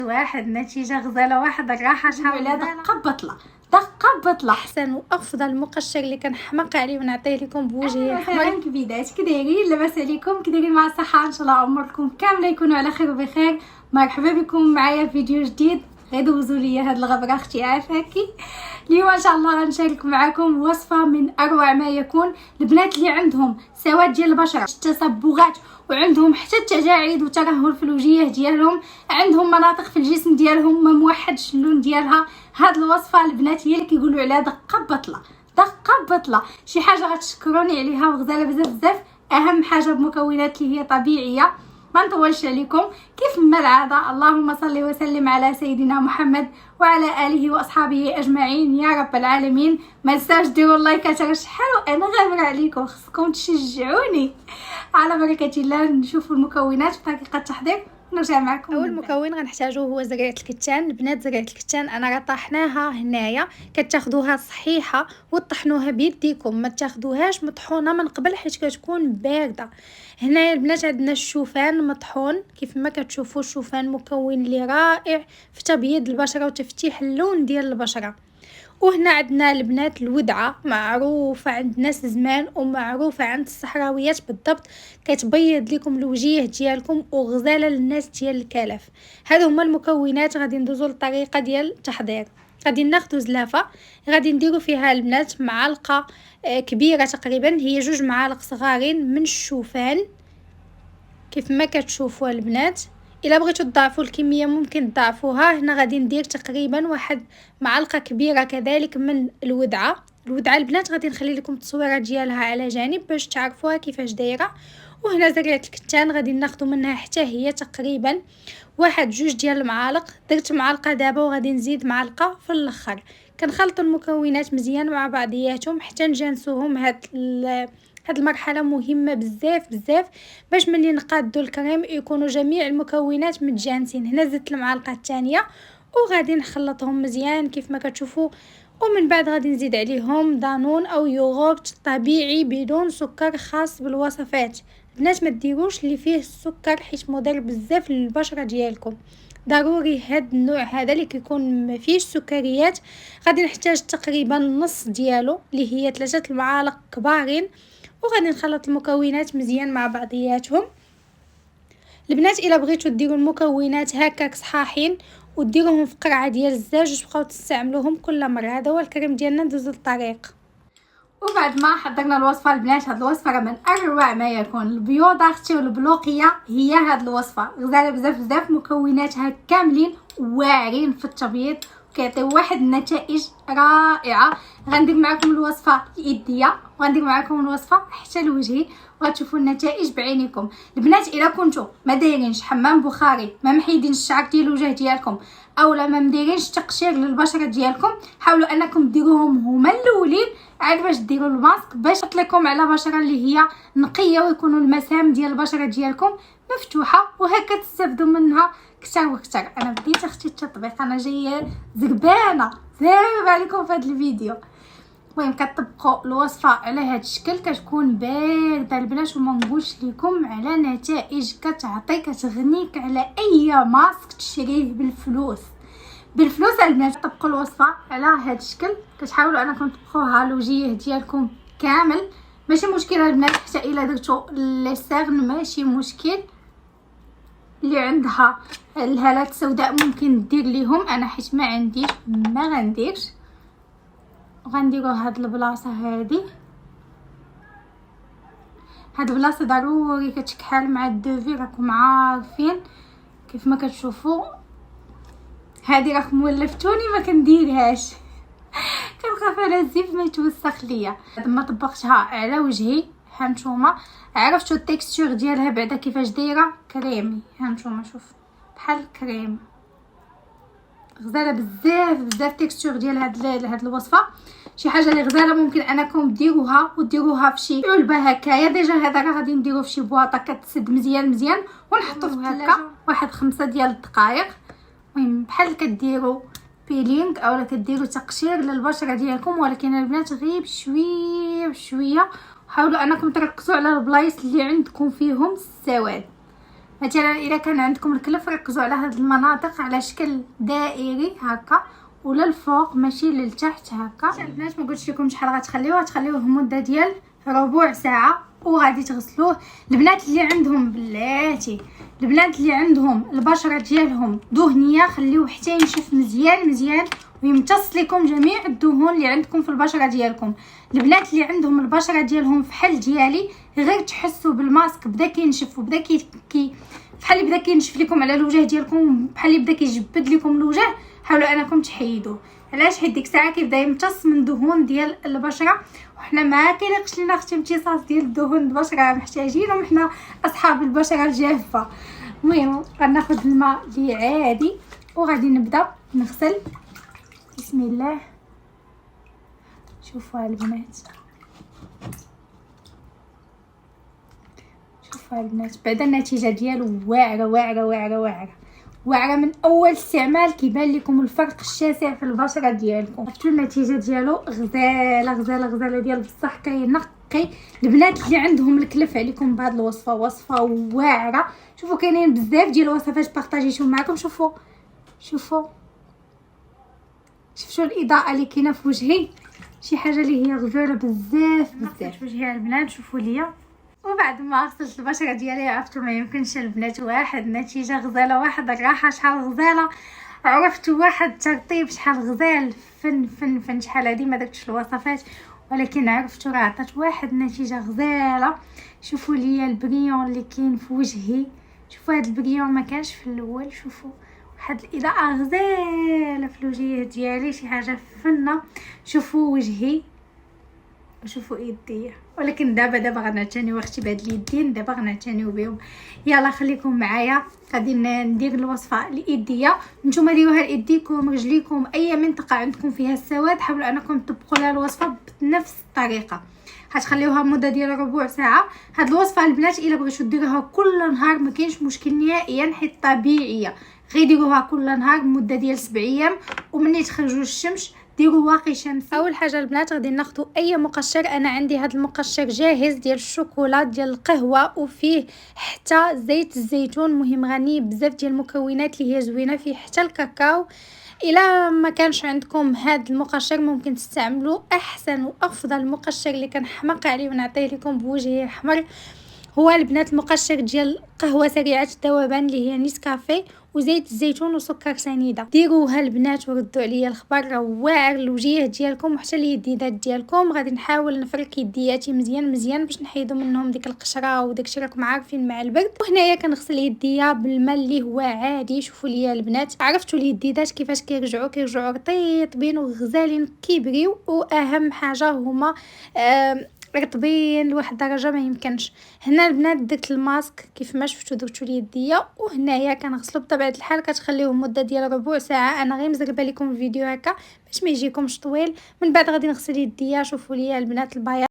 واحد نتيجه غزاله، واحد الراحه شحال على دقه بطله احسن وافضل مقشر اللي كنحماق عليه ونعطيه لكم بوجهي احمر. كبيدات كدايرين؟ لاباس عليكم؟ كدايرين مع الصحه؟ ان شاء الله عمركم كامله يكونوا على خير وبخير. مرحبا بكم معايا في فيديو جديد. غدوزوا ليا هاد الغبره اختي عافاكي. اليوم ان شاء الله غنشارك معكم وصفه من اروع ما يكون. البنات اللي عندهم سواد ديال البشره، تصبغات، وعندهم حتى التجاعيد وترهل في الوجيه ديالهم، عندهم مناطق في الجسم ديالهم ما موحدش اللون ديالها، هاد الوصفه البنات هي اللي كيقولوا عليها دقه بطله. شي حاجه غتشكروني عليها وغزاله بزاف. اهم حاجه بمكونات اللي هي طبيعيه. ما نطولش عليكم، كيف ما العاده اللهم صل وسلم على سيدنا محمد وعلى اله واصحابه اجمعين يا رب العالمين. ما تنساوش ديروا اللايكات، راه شحال انا غامره عليكم، خصكم تشجعوني. على بركه الله نشوفوا المكونات وطريقه التحضير ونرجع معكم. اول مكون غنحتاجوه هو زريعه الكتان. البنات زريعه الكتان انا راه طاحناها هنايا، كتاخذوها صحيحه وتطحنوها بيديكم، ما تاخذوهاش مطحونه من قبل حيت كتكون بارده. هنايا البنات عندنا الشوفان مطحون كيف ما كتشوفوا. الشوفان مكون اللي رائع في تبييض البشره وتفتيح اللون ديال البشره. وهنا عندنا البنات الودعه، معروفه عند ناس زمان ومعروفه عند الصحراويات بالضبط، كتبيض لكم الوجيه ديالكم وغزاله للناس ديال الكلف. هادو هما المكونات. غادي ندوزو للطريقه ديال التحضير. غادي ناخذ زلافه، غادي نديرو فيها البنات معلقه كبيره تقريبا، هي 2 معالق صغارين من الشوفان كيف ما كتشوفوا البنات. الا بغيتوا تضاعفوا الكميه ممكن تضاعفوها. هنا غادي ندير تقريبا 1 معلقه كبيره كذلك من الودعه. البنات غادي نخلي لكم التصويره ديالها على جانب باش تعرفوها كيفاش دايره. وهنا زريعه الكتان غادي ناخذ منها حتى هي تقريبا 1-2 ديال المعالق. درت معلقه دابا وغادي نزيد معلقه في الاخر. كنخلطوا المكونات مزيان مع بعضياتهم حتى نجانسوهم. هاد المرحله مهمه بزاف باش ملي نقادوا الكريم يكونوا جميع المكونات متجانسين. هنا زدت المعلقه الثانيه وغادي نخلطهم مزيان كيف ما كتشوفوا. ومن بعد غادي نزيد عليهم دانون او يوغورت طبيعي بدون سكر، خاص بالوصفات. البنات ما ديروش اللي فيه السكر حيت مضر بزاف للبشره ديالكم. ضروري هاد النوع هذا اللي كيكون ما فيش سكريات. غادي نحتاج تقريبا نص ديالو اللي هي 3 معالق كبارين. وغادي نخلط المكونات مزيان مع بعضياتهم. البنات الا بغيتوا ديروا المكونات هكاك صحاحين وديروهم في قرعه ديال الزاج وتبقاو تستعملوهم كل مره. هذا هو الكريم ديالنا. ندوزو للطريق. وبعد ما حضرنا الوصفه البنات، هاد الوصفه راه من اروع ما يكون. البيوضه اختي والبلوقيه هي هاد الوصفه غزاله بزاف. مكوناتها كاملين واعرين في التبييض كيعطيو واحد النتائج رائعه. غندير معكم الوصفه اليديه وغندير معكم الوصفه حتى لوجهي وغتشوفوا النتائج بعينيكم. البنات الا كنتو ما دايرينش حمام بخاري، ما محيدين الشعر ديال الوجه ديالكم، اولا ما مديرينش تقشير للبشره ديالكم، حاولوا انكم ديروهم هما الاولين عاد باش ديروا الماسك باش يطلقكم على بشره اللي هي نقيه ويكونوا المسام ديال البشره ديالكم مفتوحه وهكا تستافدوا منها كثر وكثر. انا بديت اختي التطبيق، انا جايه زربانه زارب عليكم في هذا الفيديو. المهم كتطبقوا الوصفه على هذا الشكل كتكون بارده البنات، وما نقولش لكم على نتائج كتعطي كتغنيك على اي ماسك تشريه بالفلوس البنات. طبقوا الوصفه على هذا الشكل، كتحاولوا انكم تطبقوها الوجيه ديالكم كامل. ماشي مشكله البنات حتى الا درتوا لي سيرن ماشي مشكل. اللي عندها الهالات السوداء ممكن دير ليهم، انا حيت ما عنديش ما غنديرش. غنديروا هاد البلاصه هذه، هاد البلاصه ضروري كتكحل مع الدوفي، راكم عارفين كيف ما كتشوفوا. هذه راكم ولفتوني ما كنديرهاش كنخاف على الزيت ما يتوسخ ليا. لما طبقتها على وجهي هانتوما عرفتوا التكستور ديالها بعدا كيفاش دايره كريمي. هانتوما شوف بحال الكريم، غزاله بزاف تكستور ديال هاد الوصفه. شي حاجه اللي غزاله ممكن انكم ديروها في شي علبه هكايا. ديجا هذا راه غادي نديروه في شي بواطه كتسد مزيان ونحطوه في هكا واحد 5 ديال الدقائق. المهم بحال كديروا بيلينغ اولا كديروا تقشير للبشره ديالكم، ولكن البنات غير بشويه حاولوا انكم تركزوا على البلايص اللي عندكم فيهم السواد. مثلا الا كان عندكم الكلف ركزوا على هاد المناطق على شكل دائري هكا ولا الفوق ماشي للتحت هكا. البنات ما قلتش لكم شحال غتخليوه مده ديال ربع ساعه وغادي تغسلوه. البنات اللي عندهم بلاتي البنات اللي عندهم البشره ديالهم دهنيه خليوه حتى ينشف مزيان ويمتص لكم جميع الدهون اللي عندكم في البشره ديالكم. البنات اللي عندهم البشره ديالهم فحال ديالي غير تحسوا بالماسك بدا كينشف وبدا كي بحال بدا كينشف لكم على الوجه ديالكم بحال بدا كيجبد لكم الوجه، حاولوا انكم تحيدوه. علاش؟ حيت ديك الساعه كيبدا يمتص من دهون ديال البشره، وحنا ما كيليقش لينا اختي امتصاص ديال الدهون البشره، محتاجينهم حنا اصحاب البشره الجافه. المهم غناخذ الماء اللي عادي وغادي نبدا نغسل. بسم الله. شوفوا البنات، شوفوا البنات بعد النتيجه ديالو واعره واعره واعره واعره واعره من اول استعمال كيبان لكم الفرق الشاسع في البشره ديالكم. شفتوا النتيجه ديالو غزاله ديال بصح كينقي. البنات اللي عندهم الكلف عليكم بهذه الوصفه، وصفه واعره. شوفوا كاينين بزاف ديال الوصفات بارطاجيتهم معكم. شوفوا الاضاءه اللي كاينه في وجهي، شي حاجه اللي هي غزاله بزاف وجهي البنات. شوفوا ليا وبعد ما غسلت البشره ديالي عرفتوا ما يمكنش البنات واحد النتيجه غزاله، واحد الراحه شحال غزاله، عرفتوا واحد الترطيب شحال غزال، فن شحال هادي ما درتش الوصفات ولكن عرفتوا راه عطات واحد النتيجه غزاله. شوفوا ليا البريون اللي كاين في وجهي، شوفوا هاد البريون ما كانش في الاول. شوفوا واحد الاضاءه غزاله في الوجه ديالي، شي حاجه فنه. شوفوا وجهي وشوفوا يديا. ولكن دابا غنعتنيو اختي بهاد اليدين، دابا غنعتنيو بهم. يلا خليكم معايا، غادي ندير الوصفه ليديا. نتوما ديروها لايديكم، رجليكم، اي منطقه عندكم فيها السواد حاولوا انكم تطبقوا لها الوصفه بنفس الطريقه. هتخليوها مده ديال ربع ساعه. هاد الوصفه البنات الا بغيتو ديروها كل نهار ما كاينش مشكل نهائيا، حيت طبيعيه. غير ديروها كل نهار مده ديال 7 ايام، ومني تخرجوا للشمس ديروا واقي شمسي. اول حاجه البنات غادي ناخذوا اي مقشر. انا عندي هذا المقشر جاهز ديال الشوكولا ديال القهوه، وفيه حتى زيت الزيتون، مهم غني بزاف ديال المكونات اللي هي زوينه، فيه حتى الكاكاو. الا ما كانش عندكم هذا المقشر ممكن تستعملوا احسن وافضل مقشر اللي كنحماق عليه ونعطيه لكم بوجهي احمر، هو البنات المقشر ديال قهوه سريعه الذوبان اللي هي نيسكافيه وزيت الزيتون وسكر سنيده. ديروها البنات وردوا عليا الخبر، راه واعر الوجيه ديالكم وحتى اليديدات ديالكم. غادي نحاول نفرك يدياتي مزيان باش نحيدوا منهم ديك القشره وداكشي راكم عارفين مع البرد. وهنايا كنغسل يديا بالماء اللي هو عادي. شوفوا ليا البنات، عرفتوا اليديدات كيفاش كيرجعوا رطيبين وغزالين كيبريو، واهم حاجه هما رطبين لواحد الدرجه ما يمكنش. هنا البنات درت الماسك كيف ما شفتوا درتو ليديا، وهنايا كنغسلو بطبيعه الحال كتخليوه مده ديال ربع ساعه. انا غير مزربه لكم الفيديو هكا باش ما يجيكمش طويل. من بعد غادي نغسل يديا. شوفوا ليا البنات البياض